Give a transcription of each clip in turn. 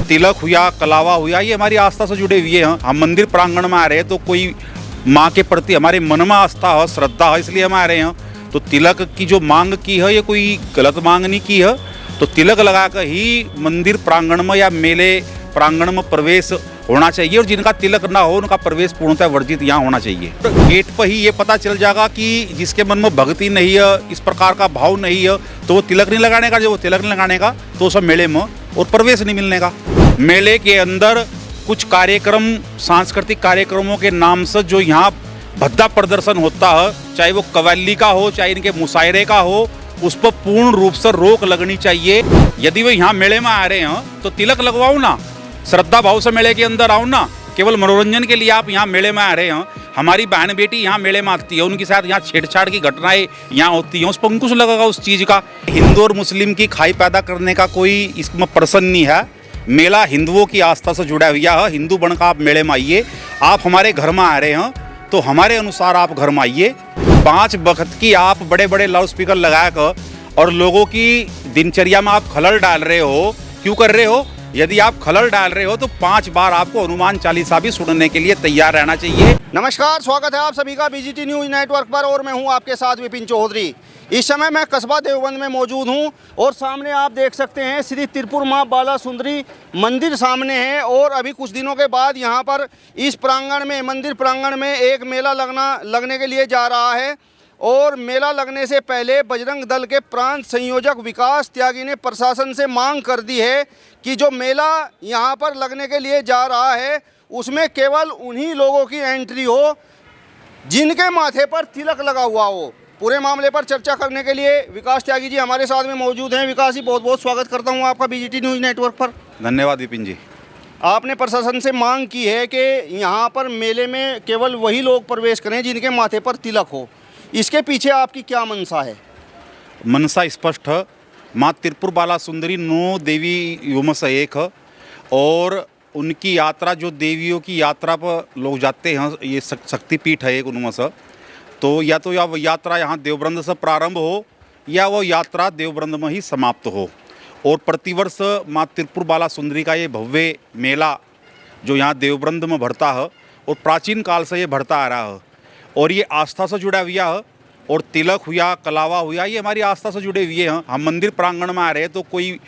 तिलक हुआ, कलावा हुआ, ये हमारी आस्था से जुड़े हुए हैं। हम मंदिर प्रांगण में आ रहे हैं तो कोई माँ के प्रति हमारे मन में आस्था है, श्रद्धा है, इसलिए हम आ रहे हैं। तो तिलक की जो मांग की है ये कोई गलत मांग नहीं की है। तो तिलक लगा कर ही मंदिर प्रांगण में या मेले प्रांगण में प्रवेश होना चाहिए, और जिनका तिलक ना हो उनका प्रवेश पूर्णतः वर्जित यहाँ होना चाहिए। तो गेट पर ही ये पता चल जाएगा कि जिसके मन में भक्ति नहीं है, इस प्रकार का भाव नहीं है, तो वो तिलक नहीं लगाने का। जो वो तिलक नहीं लगाने का तो उसे मेले में और प्रवेश नहीं मिलने का। मेले के अंदर कुछ कार्यक्रम, सांस्कृतिक कार्यक्रमों के नाम से जो यहाँ भद्दा प्रदर्शन होता है, चाहे वो कव्वाली का हो, चाहे इनके मुशायरे का हो, उस पर पूर्ण रूप से रोक लगनी चाहिए। यदि वो यहाँ मेले में आ रहे हैं तो तिलक लगवाओ ना, श्रद्धा भाव से मेले के अंदर आओ ना। केवल मनोरंजन के लिए आप यहाँ मेले में आ रहे हैं। हमारी बहन बेटी यहाँ मेले में आती है, उनके साथ यहाँ छेड़छाड़ की घटनाएं यहाँ होती हैं, उस पर अंकुश लगेगा उस चीज़ का। हिंदू और मुस्लिम की खाई पैदा करने का कोई इसमें प्रश्न नहीं है। मेला हिंदुओं की आस्था से जुड़ा हुआ है। हिंदू बनकर आप मेले में आइए। आप हमारे घर में आ रहे हैं तो हमारे अनुसार आप घर में आइए। 5 वक्त की आप बड़े बड़े लाउड स्पीकर लगा कर और लोगों की दिनचर्या में आप खलल डाल रहे हो। क्यों कर रहे हो? यदि आप खलल डाल रहे हो तो 5 बार आपको हनुमान चालीसा भी सुनने के लिए तैयार रहना चाहिए। नमस्कार, स्वागत है आप सभी का बीजीटी न्यूज नेटवर्क पर, और मैं हूं आपके साथ विपिन चौधरी। इस समय मैं कस्बा देवबंद में मौजूद हूं और सामने आप देख सकते हैं श्री त्रिपुर माँ बाला सुंदरी मंदिर सामने है। और अभी कुछ दिनों के बाद यहां पर इस प्रांगण में, मंदिर प्रांगण में एक मेला लगने के लिए जा रहा है। और मेला लगने से पहले बजरंग दल के प्रांत संयोजक विकास त्यागी ने प्रशासन से मांग कर दी है कि जो मेला यहाँ पर लगने के लिए जा रहा है उसमें केवल उन्हीं लोगों की एंट्री हो जिनके माथे पर तिलक लगा हुआ हो। पूरे मामले पर चर्चा करने के लिए विकास त्यागी जी हमारे साथ में मौजूद हैं। विकास जी, बहुत बहुत स्वागत करता हूँ आपका बीजीटी न्यूज़ नेटवर्क पर। धन्यवाद विपिन जी। आपने प्रशासन से मांग की है कि यहाँ पर मेले में केवल वही लोग प्रवेश करें जिनके माथे पर तिलक हो। इसके पीछे आपकी क्या मनसा है? मनसा स्पष्ट है। माँ त्रिपुर बाला सुंदरी 9 देवी में से एक है, और उनकी यात्रा, जो देवियों की यात्रा पर लोग जाते हैं, ये शक्तिपीठ है एक उनमें से। तो या वो यात्रा यहाँ देवबंद से प्रारंभ हो या वो यात्रा देवबंद में ही समाप्त हो। और प्रतिवर्ष माँ त्रिपुर बाला सुंदरी का ये भव्य मेला जो यहाँ देवबंद में भरता है और प्राचीन काल से ये भरता आ रहा है, और ये आस्था से जुड़ा हुआ है। और तिलक हुआ, कलावा हुआ, ये हमारी आस्था से जुड़े हुए हैं। हम मंदिर प्रांगण में आ रहे हैं तो कोई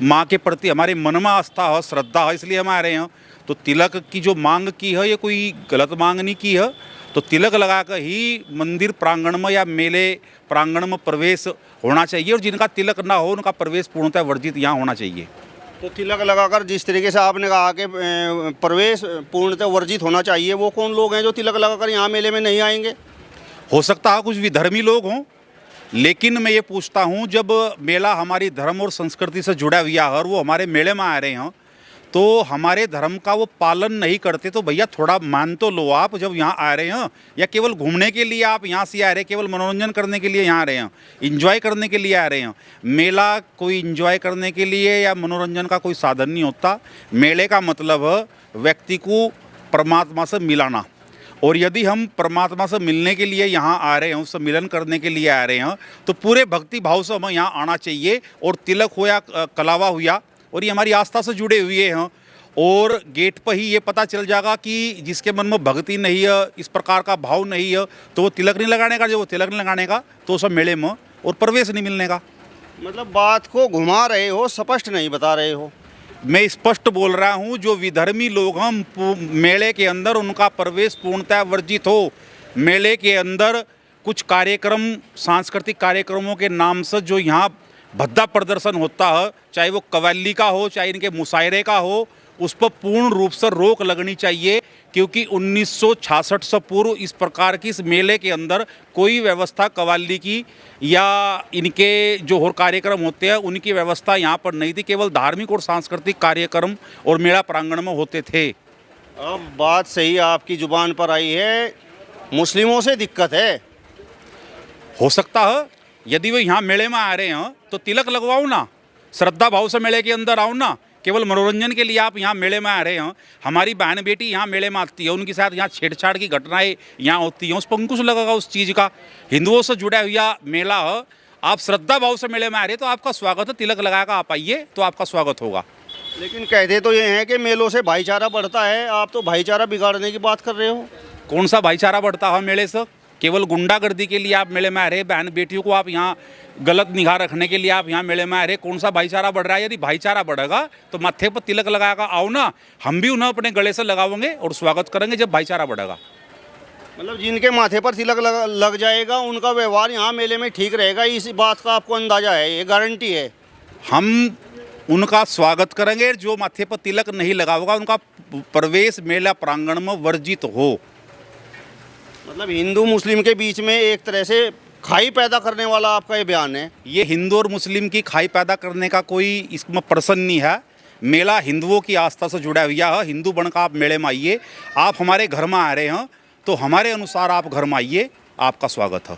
माँ के प्रति हमारे मन में आस्था है, श्रद्धा है, इसलिए हम आ रहे हैं। तो तिलक की जो मांग की है ये कोई गलत मांग नहीं की है। तो तिलक लगा कर ही मंदिर प्रांगण में या मेले प्रांगण में प्रवेश होना चाहिए, और जिनका तिलक ना हो उनका प्रवेश पूर्णतः वर्जित यहाँ होना चाहिए। तो तिलक लगाकर जिस तरीके से आपने कहा कि प्रवेश पूर्णतः वर्जित होना चाहिए, वो कौन लोग हैं जो तिलक लगाकर यहाँ मेले में नहीं आएंगे? हो सकता है कुछ विधर्मी लोग हों, लेकिन मैं ये पूछता हूँ, जब मेला हमारी धर्म और संस्कृति से जुड़ा हुआ है और वो हमारे मेले में आ रहे हैं तो हमारे धर्म का वो पालन नहीं करते, तो भैया थोड़ा मान तो लो आप। जब यहाँ आ रहे हैं या केवल घूमने के लिए आप यहाँ से आ रहे हैं, केवल मनोरंजन करने के लिए यहाँ आ रहे हैं, इंजॉय करने के लिए आ रहे हैं। मेला कोई इंजॉय करने के लिए या मनोरंजन का कोई साधन नहीं होता। मेले का मतलब है व्यक्ति को परमात्मा से मिलाना, और यदि हम परमात्मा से मिलने के लिए यहाँ आ रहे हैं, उससे मिलन करने के लिए आ रहे हैं, तो पूरे भक्ति भाव से हमें यहाँ आना चाहिए। और तिलक हो या कलावा हुआ, और ये हमारी आस्था से जुड़े हुए हैं। और गेट पर ही ये पता चल जाएगा कि जिसके मन में भक्ति नहीं है, इस प्रकार का भाव नहीं है, तो वो तिलक नहीं लगाने का। जो वो तिलक नहीं लगाने का तो उसे मेले में और प्रवेश नहीं मिलने का। मतलब बात को घुमा रहे हो, स्पष्ट नहीं बता रहे हो। मैं स्पष्ट बोल रहा हूँ, जो विधर्मी लोग हम मेले के अंदर उनका प्रवेश पूर्णतः वर्जित हो। मेले के अंदर कुछ कार्यक्रम, सांस्कृतिक कार्यक्रमों के नाम से जो यहाँ भद्दा प्रदर्शन होता है, चाहे वो कव्वाली का हो, चाहे इनके मुशायरे का हो, उस पर पूर्ण रूप से रोक लगनी चाहिए। क्योंकि 1966 से पूर्व इस प्रकार की इस मेले के अंदर कोई व्यवस्था कव्वाली की या इनके जो और कार्यक्रम होते हैं उनकी व्यवस्था यहाँ पर नहीं थी। केवल धार्मिक और सांस्कृतिक कार्यक्रम और मेला प्रांगण में होते थे। अब बात सही आपकी जुबान पर आई है, मुस्लिमों से दिक्कत है। हो सकता है, यदि वो यहाँ मेले में आ रहे हैं तो तिलक लगवाओ ना, श्रद्धा भाव से मेले के अंदर आओ ना। केवल मनोरंजन के लिए आप यहाँ मेले में आ रहे हैं। हमारी बहन बेटी यहाँ मेले में आती है, उनके साथ यहाँ छेड़छाड़ की घटनाएं यहाँ होती हैं, उस पर अंकुश लगेगा उस चीज़ का। हिंदुओं से जुड़ा हुआ मेला है। आप श्रद्धा भाव से मेले में आ रहे हैं तो आपका स्वागत है। तिलक लगाकर आप आइए तो आपका स्वागत होगा। लेकिन कहते तो ये हैं कि मेलों से भाईचारा बढ़ता है, आप तो भाईचारा बिगाड़ने की बात कर रहे हो। कौन सा भाईचारा बढ़ता है मेले से? केवल गुंडागर्दी के लिए आप मेले में आ रहे, बहन बेटियों को आप यहाँ गलत निगाह रखने के लिए आप यहाँ मेले में आ रहे। कौन सा भाईचारा बढ़ रहा है? यदि भाईचारा बढ़ेगा तो माथे पर तिलक लगाएगा, आओ ना, हम भी उन्हें अपने गले से लगाएंगे और स्वागत करेंगे जब भाईचारा बढ़ेगा। मतलब जिनके माथे पर तिलक लग जाएगा उनका व्यवहार यहाँ मेले में ठीक रहेगा, इस बात का आपको अंदाजा है, ये गारंटी है? हम उनका स्वागत करेंगे, जो माथे पर तिलक नहीं लगा होगा उनका प्रवेश मेला प्रांगण में वर्जित हो। मतलब हिंदू मुस्लिम के बीच में एक तरह से खाई पैदा करने वाला आपका ये बयान है। ये हिंदू और मुस्लिम की खाई पैदा करने का कोई इसमें प्रश्न नहीं है। मेला हिंदुओं की आस्था से जुड़ा हुआ है। हिंदू बनकर आप मेले में आइए, आप हमारे घर में आ रहे हैं तो हमारे अनुसार आप घर में आइए, आपका स्वागत है।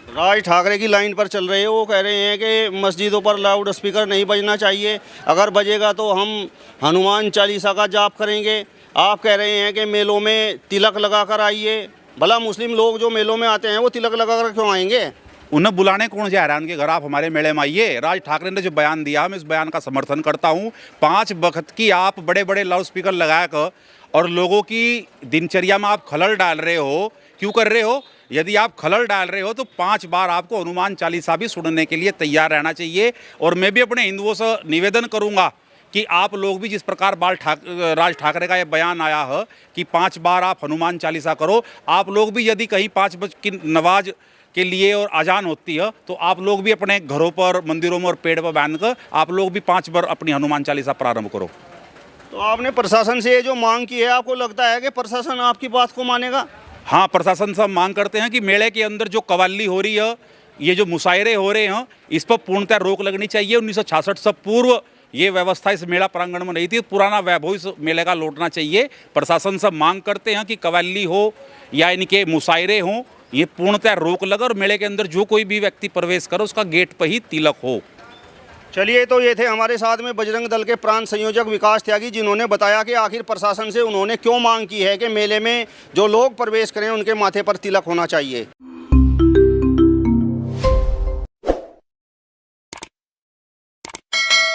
राज ठाकरे की लाइन पर चल रहे हो, वो कह रहे हैं कि मस्जिदों पर लाउड स्पीकर नहीं बजना चाहिए, अगर बजेगा तो हम हनुमान चालीसा का जाप करेंगे। आप कह रहे हैं कि मेलों में तिलक लगा कर आइए। भला मुस्लिम लोग जो मेलों में आते हैं वो तिलक लगा कर क्यों आएंगे? उन्हें बुलाने कौन जा रहा है उनके घर? आप हमारे मेले में आइए। राज ठाकरे ने जो बयान दिया, मैं इस बयान का समर्थन करता हूँ। 5 वक्त की आप बड़े बड़े लाउड स्पीकर लगा कर और लोगों की दिनचर्या में आप खलल डाल रहे हो, क्यों कर रहे हो? यदि आप खलल डाल रहे हो तो 5 बार आपको हनुमान चालीसा भी सुनने के लिए तैयार रहना चाहिए। और मैं भी अपने हिंदुओं से निवेदन करूंगा कि आप लोग भी जिस प्रकार राज ठाकरे का ये बयान आया है कि 5 बार आप हनुमान चालीसा करो, आप लोग भी यदि कहीं 5 बजे की नमाज के लिए और अजान होती है तो आप लोग भी अपने घरों पर, मंदिरों में और पेड़ पर बांध कर आप लोग भी 5 बार अपनी हनुमान चालीसा प्रारंभ करो। तो आपने प्रशासन से ये जो मांग की है, आपको लगता है कि प्रशासन आपकी बात को मानेगा? हाँ, प्रशासन से हम मांग करते हैं कि मेले के अंदर जो कव्वाली हो रही है, ये जो मुशायरे हो रहे हैं, इस पर पूर्णतः रोक लगनी चाहिए। 1966 से पूर्व ये व्यवस्था इस मेला प्रांगण में नहीं थी। पुराना वैभव इस मेले का लौटना चाहिए। प्रशासन से मांग करते हैं कि कव्वाली हो या इनके मुशायरे हों, ये पूर्णतः रोक लगे और मेले के अंदर जो कोई भी व्यक्ति प्रवेश करे उसका गेट पर ही तिलक हो। चलिए, तो ये थे हमारे साथ में बजरंग दल के प्रांत संयोजक विकास त्यागी, जिन्होंने बताया कि आखिर प्रशासन से उन्होंने क्यों मांग की है कि मेले में जो लोग प्रवेश करें उनके माथे पर तिलक होना चाहिए।